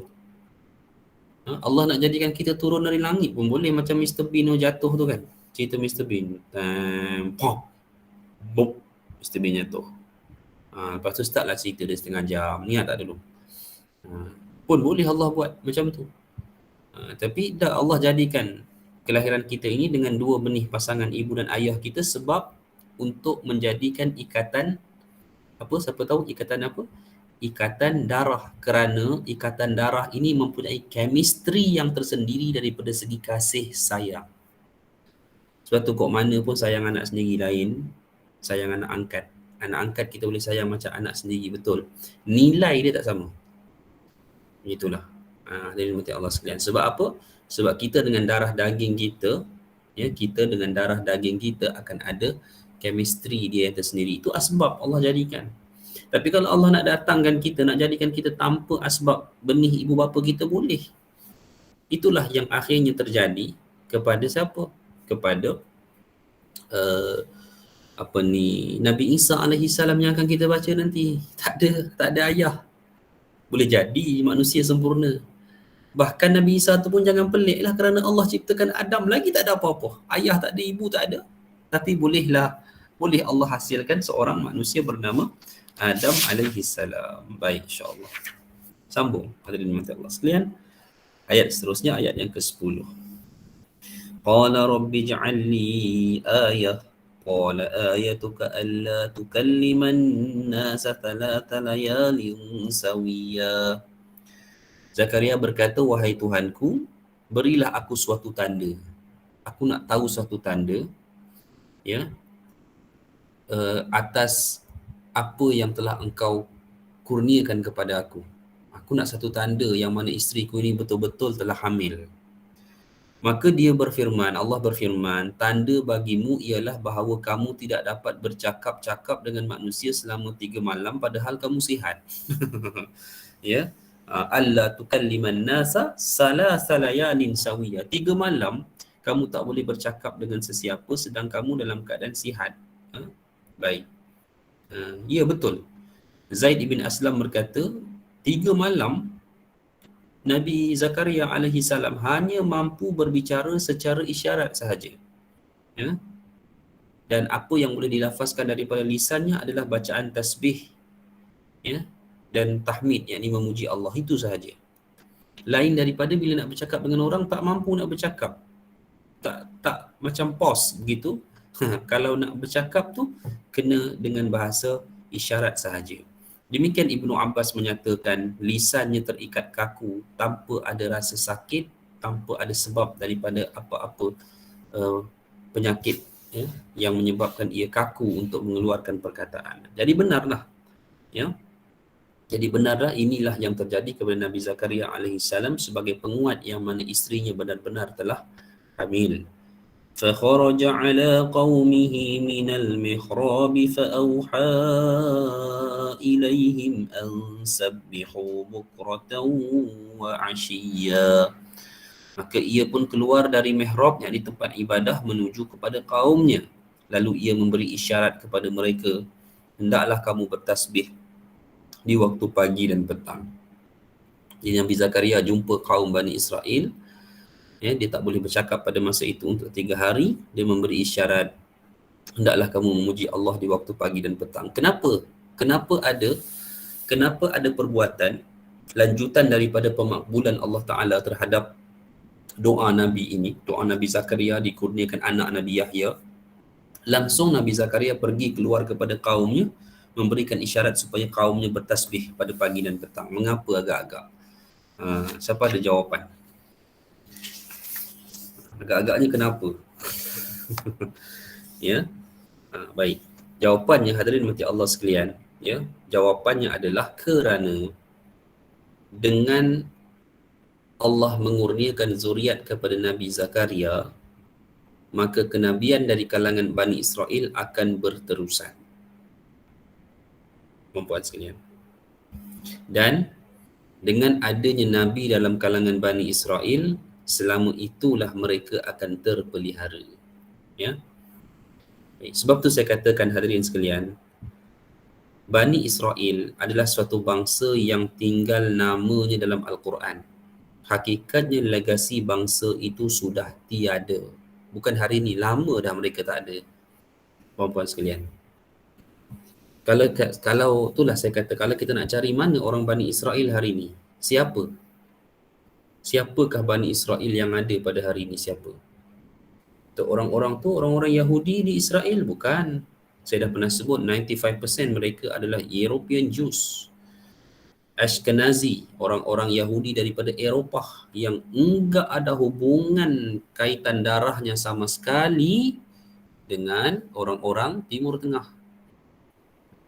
Allah nak jadikan kita turun dari langit pun boleh, macam Mr. Bean jatuh tu kan. Cerita Mr. Bean. Pop. Bop. Mr. Bean jatuh. Lepas tu startlah cerita dia setengah jam. Niat tak dulu. Pun boleh Allah buat macam tu. Tapi dah Allah jadikan kelahiran kita ini dengan dua benih pasangan ibu dan ayah kita sebab untuk menjadikan ikatan apa? Siapa tahu ikatan apa? Ikatan darah, kerana ikatan darah ini mempunyai chemistry yang tersendiri daripada segi kasih sayang. Sebab tu kok mana pun sayang anak sendiri lain, sayang anak angkat. Anak angkat kita boleh sayang macam anak sendiri, betul. Nilai dia tak sama. Itulah. Dari mati Allah sekalian. Sebab apa? Sebab kita dengan darah daging kita, kita dengan darah daging kita akan ada chemistry dia yang tersendiri. Itu asbab Allah jadikan. Tapi kalau Allah nak datangkan kita, nak jadikan kita tanpa asbab benih ibu bapa kita, boleh. Itulah yang akhirnya terjadi kepada siapa? Kepada Nabi Isa alaihi salam yang akan kita baca nanti. Tak ada ayah. Boleh jadi manusia sempurna. Bahkan Nabi Isa tu pun jangan pelik lah, kerana Allah ciptakan Adam lagi tak ada apa-apa. Ayah tak ada, ibu tak ada. Tapi boleh Allah hasilkan seorang manusia bernama Adam alaihi salam. Baik, insya-Allah. Sambung hadirin mati Allah sekalian. Ayat seterusnya, ayat yang ke-10. Qala rabbi ij'al li ayah. Qala ayatuka alla tukalliman nasa thalatha layalin sawiyya. Zakaria berkata, wahai Tuhanku, berilah aku suatu tanda. Aku nak tahu suatu tanda, atas apa yang telah engkau kurniakan kepada aku. Aku nak satu tanda yang mana isteriku ini betul-betul telah hamil. Maka dia berfirman, Allah berfirman, tanda bagimu ialah bahawa kamu tidak dapat bercakap-cakap dengan manusia selama 3 malam padahal kamu sihat. Alla tukalliman nasa salasa layalin sawiyya. 3 malam kamu tak boleh bercakap dengan sesiapa sedang kamu dalam keadaan sihat. Baik. Ya, betul. Zaid ibn Aslam berkata, 3 malam Nabi Zakaria alaihi salam hanya mampu berbicara secara isyarat sahaja. Dan apa yang boleh dilafazkan daripada lisannya adalah bacaan tasbih, dan tahmid, yakni memuji Allah, itu sahaja. Lain daripada bila nak bercakap dengan orang, tak mampu nak bercakap. Tak macam pause begitu. Kalau nak bercakap tu kena dengan bahasa isyarat sahaja. Demikian Ibnu Abbas menyatakan lisannya terikat kaku tanpa ada rasa sakit, tanpa ada sebab daripada apa-apa penyakit yang menyebabkan ia kaku untuk mengeluarkan perkataan. Jadi benarlah, Jadi benarlah inilah yang terjadi kepada Nabi Zakaria alaihi salam sebagai penguat yang mana isterinya benar-benar telah hamil. فخرج على قومه من المحراب فأوحى إليهم أن سبحوا بكرة وعشيا. Maka ia pun keluar dari mihrab, yakni tempat ibadah, menuju kepada kaumnya. Lalu ia memberi isyarat kepada mereka, hendaklah kamu bertasbih di waktu pagi dan petang. Jadi Nabi Zakaria jumpa kaum Bani Israel. Dia tak boleh bercakap pada masa itu untuk 3 hari. Dia memberi isyarat hendaklah kamu memuji Allah di waktu pagi dan petang. Kenapa? Kenapa ada perbuatan lanjutan daripada pemakbulan Allah Ta'ala terhadap doa Nabi ini, doa Nabi Zakaria dikurniakan anak Nabi Yahya. Langsung Nabi Zakaria pergi keluar kepada kaumnya, memberikan isyarat supaya kaumnya bertasbih pada pagi dan petang. Mengapa agak-agak? Siapa ada jawapan? Agak-agaknya kenapa? Ya, baik. Jawapannya hadirin mati Allah sekalian, ya, jawapannya adalah kerana dengan Allah mengurniakan zuriat kepada Nabi Zakaria, maka kenabian dari kalangan Bani Israel akan berterusan. Puan-puan sekalian. Dan dengan adanya Nabi dalam kalangan Bani Israel, selama itulah mereka akan terpelihara. Ya. Baik. Sebab tu saya katakan hadirin sekalian, Bani Israel adalah suatu bangsa yang tinggal namanya dalam Al-Quran. Hakikatnya legasi bangsa itu sudah tiada. Bukan hari ini, lama dah mereka tak ada. Puan-puan sekalian. Kalau itulah saya kata, kalau kita nak cari mana orang Bani Israel hari ini, siapa? Siapakah Bani Israel yang ada pada hari ini? Siapa? Orang-orang tu orang-orang Yahudi di Israel? Bukan. Saya dah pernah sebut 95% mereka adalah European Jews, Ashkenazi, orang-orang Yahudi daripada Eropah yang enggak ada hubungan kaitan darahnya sama sekali dengan orang-orang Timur Tengah.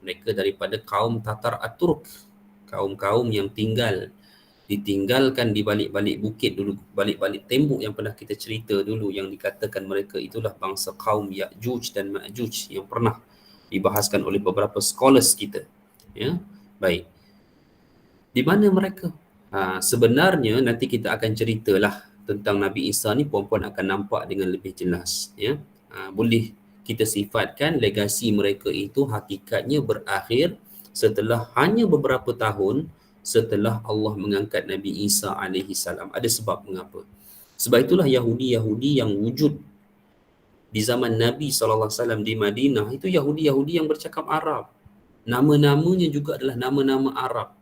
Mereka daripada kaum Tatar Aturk, kaum-kaum yang ditinggalkan di balik-balik bukit dulu, balik-balik tembok yang pernah kita cerita dulu, yang dikatakan mereka itulah bangsa kaum Ya'juj dan Ma'juj yang pernah dibahaskan oleh beberapa scholars kita. Ya, baik. Di mana mereka? Sebenarnya nanti kita akan ceritalah tentang Nabi Isa ni, puan-puan akan nampak dengan lebih jelas. Ya, boleh kita sifatkan legasi mereka itu hakikatnya berakhir setelah hanya beberapa tahun setelah Allah mengangkat Nabi Isa alaihi salam. Ada sebab mengapa. Sebab itulah Yahudi-Yahudi yang wujud di zaman Nabi SAW di Madinah itu Yahudi-Yahudi yang bercakap Arab. Nama-namanya juga adalah nama-nama Arab.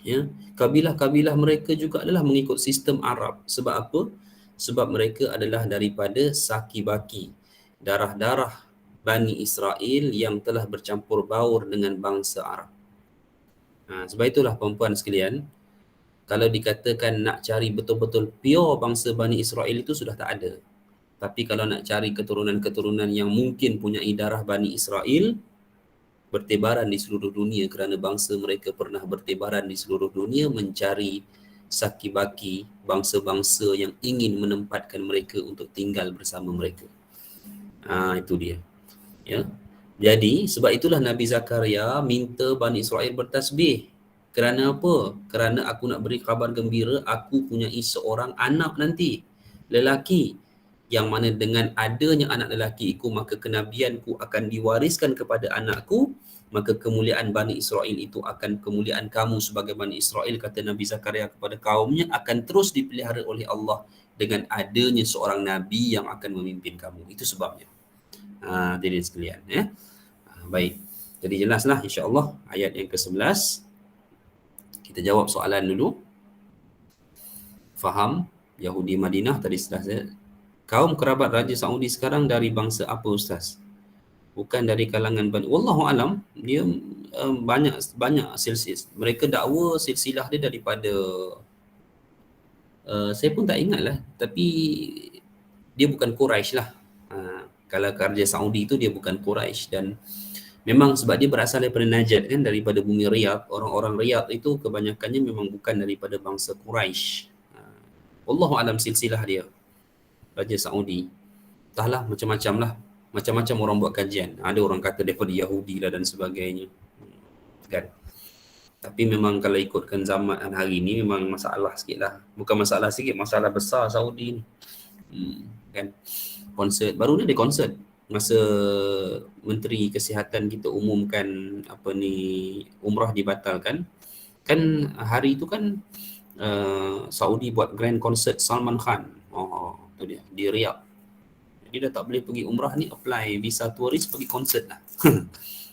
Ya, kabilah-kabilah mereka juga adalah mengikut sistem Arab. Sebab apa? Sebab mereka adalah daripada saki-baki, darah-darah Bani Israel yang telah bercampur baur dengan bangsa Arab. Sebab itulah puan-puan sekalian, kalau dikatakan nak cari betul-betul pure bangsa Bani Israel itu sudah tak ada. Tapi kalau nak cari keturunan-keturunan yang mungkin punya darah Bani Israel, bertebaran di seluruh dunia, kerana bangsa mereka pernah bertebaran di seluruh dunia mencari saki-baki bangsa-bangsa yang ingin menempatkan mereka untuk tinggal bersama mereka. Itu dia. Ya. Jadi sebab itulah Nabi Zakaria minta Bani Israel bertasbih. Kerana apa? Kerana aku nak beri kabar gembira, aku punyai seorang anak nanti, lelaki, yang mana dengan adanya anak lelaki itu, maka kenabianku akan diwariskan kepada anakku, maka kemuliaan Bani Israel itu akan kemuliaan kamu sebagai Bani Israel, kata Nabi Zakaria kepada kaumnya, akan terus dipelihara oleh Allah dengan adanya seorang Nabi yang akan memimpin kamu. Itu sebabnya. Jadi sekalian. Baik. Jadi jelaslah insya-Allah ayat yang ke-11. Kita jawab soalan dulu. Faham? Yahudi Madinah tadi sudah saya. Kaum kerabat Raja Saudi sekarang dari bangsa apa Ustaz? Bukan dari kalangan Bani. Wallahu alam, dia banyak silsilah. Mereka dakwa silsilah dia daripada saya pun tak ingat lah, tapi dia bukan Quraisy lah. Kalau Raja Saudi itu dia bukan Quraisy, dan memang sebab dia berasal daripada Najd kan, daripada bumi Riyadh. Orang-orang Riyadh itu kebanyakannya memang bukan daripada bangsa Quraisy. Wallahu alam silsilah dia Raja Saudi. Entahlah, macam-macam lah. Macam-macam orang buat kajian. Ada orang kata daripada Yahudi lah dan sebagainya. Kan? Tapi memang kalau ikutkan zaman hari ni memang masalah sikit lah. Bukan masalah sikit, masalah besar Saudi ni. Kan? Konsert, baru ni ada konsert. Masa Menteri Kesihatan kita umumkan umrah dibatalkan. Kan hari itu kan Saudi buat grand concert Salman Khan. Itu dia, di Riyadh. Dia dah tak boleh pergi umrah ni, apply visa turis pergi konsert lah.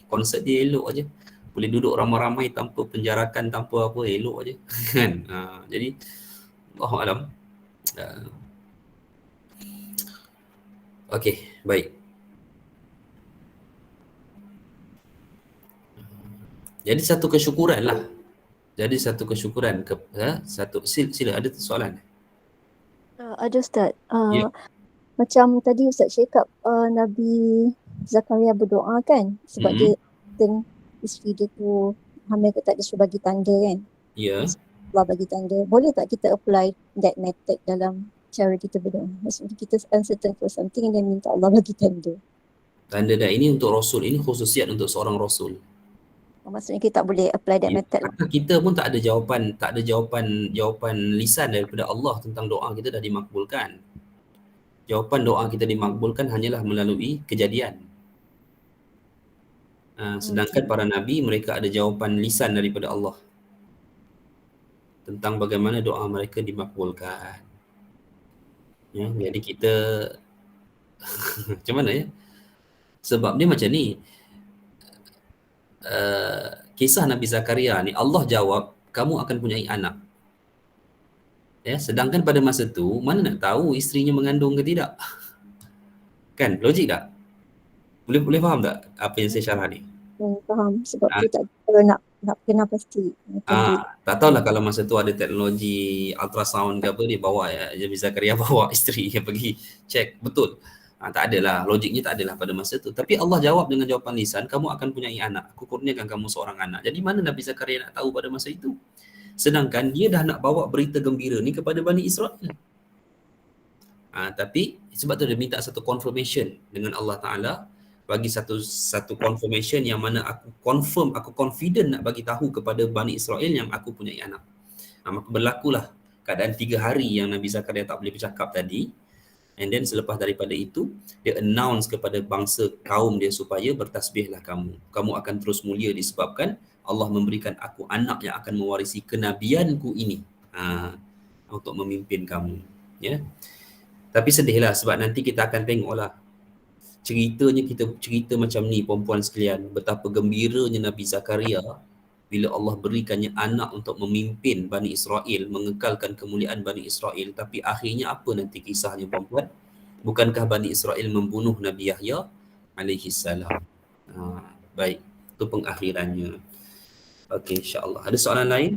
Konsert dia elok aje. Boleh duduk ramai-ramai tanpa penjarakan, tanpa apa, elok aje. Kan? Jadi Allahu alam. Okey, baik. Jadi satu kesyukuran lah. Jadi satu kesyukuran sila ada soalan. Ada Ustaz. Ya. Macam tadi Ustaz cakap Nabi Zakaria berdoa kan sebab dia isteri dia tu hamil ke tak, dia suruh bagi tanda kan. Ya. Allah bagi tanda. Boleh tak kita apply that method dalam cara kita berdoa? Maksudnya kita uncertain for something dan minta Allah bagi tanda. Tanda dah ini untuk Rasul, ini khususiat untuk seorang Rasul. Maksudnya kita tak boleh apply that method lah. Kita pun tak ada jawapan lisan daripada Allah tentang doa kita dah dimakbulkan. Jawapan doa kita dimakbulkan hanyalah melalui kejadian. Sedangkan para Nabi, mereka ada jawapan lisan daripada Allah tentang bagaimana doa mereka dimakbulkan. Ya, jadi kita macam mana ya? Sebab dia macam ni. Kisah Nabi Zakaria ni, Allah jawab, kamu akan punyai anak. Ya, sedangkan pada masa tu, mana nak tahu isterinya mengandung ke tidak? Kan, logik tak? Boleh faham tak apa yang saya syarah ni? Faham, sebab dia tak, kalau nak kena pasti. Tak tahulah kalau masa tu ada teknologi ultrasound ke apa, dia bawa Nabi Zakaria bawa isteri yang pergi cek, betul. Tak adalah, logiknya tak adalah pada masa tu. Tapi Allah jawab dengan jawapan lisan, kamu akan punyai anak. Aku kurniakan kamu seorang anak. Jadi mana Nabi Zakaria nak tahu pada masa itu? Sedangkan dia dah nak bawa berita gembira ni kepada Bani Israel. Tapi sebab tu dia minta satu confirmation dengan Allah Ta'ala, bagi satu confirmation yang mana aku confirm, aku confident nak bagi tahu kepada Bani Israel yang aku punyai anak. Maka berlakulah keadaan 3 hari yang Nabi Zakaria tak boleh bercakap tadi. And then selepas daripada itu, dia announce kepada bangsa kaum dia supaya bertasbihlah kamu. Kamu akan terus mulia disebabkan Allah memberikan aku anak yang akan mewarisi kenabianku ini. Untuk memimpin kamu. Ya. Tapi sedihlah sebab nanti kita akan tengoklah. Ceritanya kita cerita macam ni perempuan sekalian. Betapa gembiranya Nabi Zakaria bila Allah berikannya anak untuk memimpin Bani Israel, mengekalkan kemuliaan Bani Israel. Tapi akhirnya apa nanti kisahnya perempuan? Bukankah Bani Israel membunuh Nabi Yahya alaihi salam? Baik, itu pengakhirannya. Okey, insya-Allah. Ada soalan lain?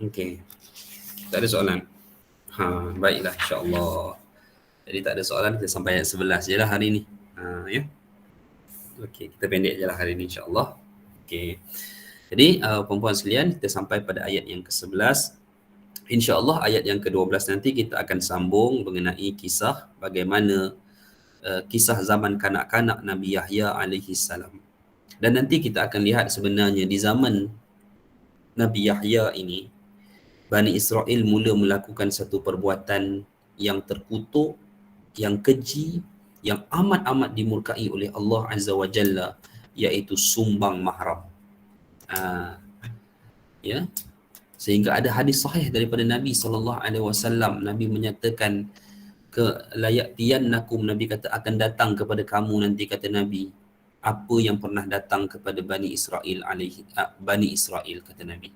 Okey. Tak ada soalan. Baiklah, insya-Allah. Jadi tak ada soalan, kita sampai ayat 11 je lah hari ni. Ya. Okey, kita pendek je lah hari ni insya-Allah. Okey. Jadi perempuan sekalian, kita sampai pada ayat yang ke-11. InsyaAllah ayat yang ke-12 nanti kita akan sambung mengenai kisah bagaimana kisah zaman kanak-kanak Nabi Yahya alaihi salam. Dan nanti kita akan lihat sebenarnya di zaman Nabi Yahya ini, Bani Israel mula melakukan satu perbuatan yang terkutuk, yang keji, yang amat-amat dimurkai oleh Allah Azza wa Jalla, iaitu sumbang mahram. Ya. Sehingga ada hadis sahih daripada Nabi SAW. Nabi menyatakan, layatiyannakum, Nabi kata akan datang kepada kamu nanti, kata Nabi, apa yang pernah datang kepada Bani Israel Bani Israel, kata Nabi.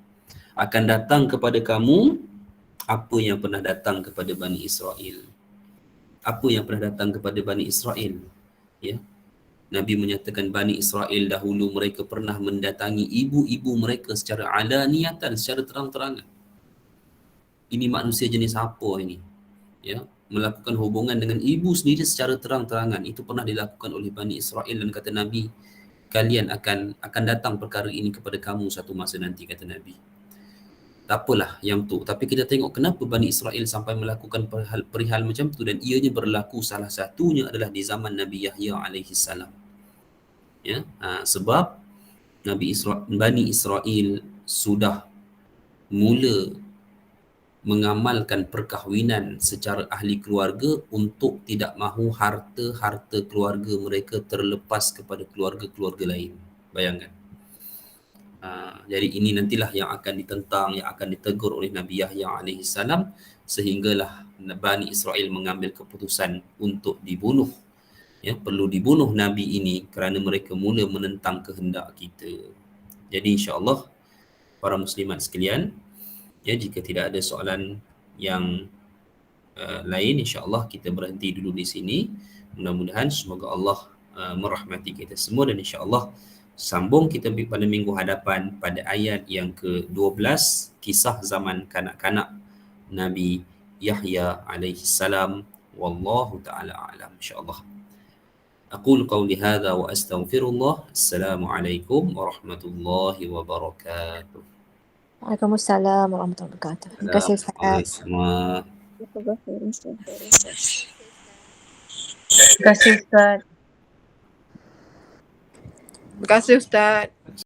Akan datang kepada kamu apa yang pernah datang kepada Bani Israel. Apa yang pernah datang kepada Bani Israel. Ya. Nabi menyatakan Bani Israel dahulu mereka pernah mendatangi ibu-ibu mereka secara alaniatan, secara terang-terangan. Ini manusia jenis apa ini? Ya, melakukan hubungan dengan ibu sendiri secara terang-terangan. Itu pernah dilakukan oleh Bani Israel, dan kata Nabi, kalian akan datang perkara ini kepada kamu satu masa nanti, kata Nabi. Tak apalah yang tu, tapi kita tengok kenapa Bani Israel sampai melakukan perihal macam tu, dan ianya berlaku salah satunya adalah di zaman Nabi Yahya alaihi salam. Ya, sebab Bani Israel sudah mula mengamalkan perkahwinan secara ahli keluarga untuk tidak mahu harta-harta keluarga mereka terlepas kepada keluarga-keluarga lain. Bayangkan. Jadi ini nantilah yang akan ditentang, yang akan ditegur oleh Nabi Yahya alaihi salam, sehinggalah Bani Israel mengambil keputusan untuk dibunuh. Ya, perlu dibunuh Nabi ini kerana mereka mula menentang kehendak kita. Jadi insya-Allah para muslimat sekalian, ya, jika tidak ada soalan yang lain, insya-Allah kita berhenti dulu di sini. Mudah-mudahan semoga Allah merahmati kita semua, dan insya-Allah sambung kita pada minggu hadapan pada ayat yang ke-12, kisah zaman kanak-kanak Nabi Yahya alaihi salam. Wallahu taala alam, insya-Allah. Aqulu qawli hadza wa astaghfirullah. Assalamualaikum warahmatullahi wabarakatuh. Waalaikumsalam warahmatullahi wabarakatuh. Terima kasih Ustaz. Assalamualaikum. Terima kasih Ustaz. Terima kasih Ustaz.